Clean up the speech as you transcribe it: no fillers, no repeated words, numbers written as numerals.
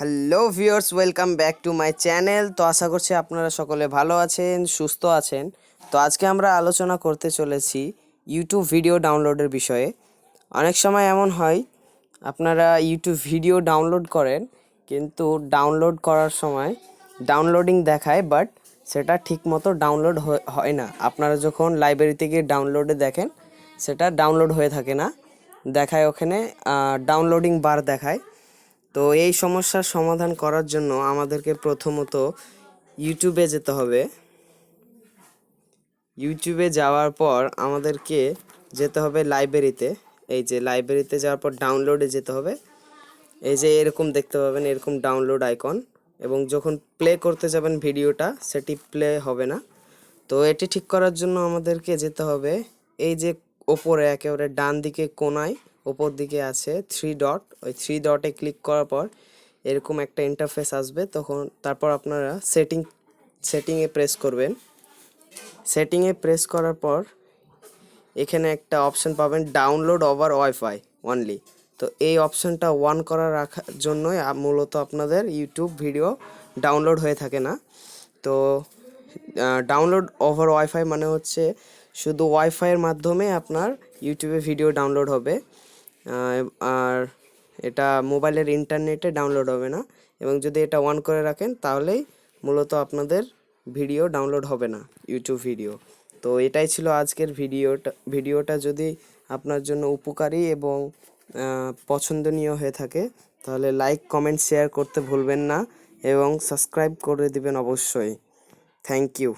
Hello viewers, welcome back to my channel. তো আশা করছি আপনারা সকলে ভালো আছেন, সুস্থ আছেন। তো আজকে আমরা আলোচনা করতে চলেছি ইউটিউব ভিডিও ডাউনলোডের বিষয়ে। অনেক সময় এমন হয় আপনারা ইউটিউব ভিডিও ডাউনলোড করেন, কিন্তু ডাউনলোড করার সময় ডাউনলোডিং দেখায়, বাট সেটা ঠিকমতো ডাউনলোড হয় না। আপনারা যখন লাইব্রেরি থেকে ডাউনলোডে দেখেন, সেটা ডাউনলোড হয়ে থাকে না, দেখায় ওখানে ডাউনলোডিং বার দেখায়। তো এই সমস্যার সমাধান করার জন্য আমাদেরকে প্রথমত ইউটিউবে যেতে হবে। ইউটিউবে যাওয়ার পর আমাদেরকে যেতে হবে লাইব্রেরিতে। এই যে লাইব্রেরিতে যাওয়ার পর ডাউনলোডে যেতে হবে। এই যে এরকম দেখতে পাবেন, এরকম ডাউনলোড আইকন, এবং যখন প্লে করতে যাবেন ভিডিওটা, সেটি প্লে হবে না। তো এটি ঠিক করার জন্য আমাদেরকে যেতে হবে এই যে ওপরে একেবারে ডান দিকে কোনায় ওপর দিকে আছে থ্রি ডট, ওই থ্রি ডটে ক্লিক করার পর এরকম একটা ইন্টারফেস আসবে। তারপর আপনারা সেটিংয়ে প্রেস করবেন। সেটিংয়ে প্রেস করার পর এখানে একটা অপশন পাবেন, ডাউনলোড ওভার ওয়াইফাই অনলি। তো এই অপশনটা অন করা রাখার জন্যই মূলত আপনাদের ইউটিউব ভিডিও ডাউনলোড হয়ে থাকে না। তো ডাউনলোড ওভার ওয়াইফাই মানে হচ্ছে শুধু ওয়াইফাইয়ের মাধ্যমে আপনার ইউটিউবে ভিডিও ডাউনলোড হবে, আর এটা মোবাইলের ইন্টারনেটে ডাউনলোড হবে না। এবং যদি এটা অন করে রাখেন, তাহলেই মূলত আপনাদের ভিডিও ডাউনলোড হবে না, ইউটিউব ভিডিও। তো এটাই ছিল আজকের ভিডিওটা যদি আপনার জন্য উপকারী এবং পছন্দনীয় হয়ে থাকে, তাহলে লাইক, কমেন্ট, শেয়ার করতে ভুলবেন না এবং সাবস্ক্রাইব করে দিবেন অবশ্যই। Thank you.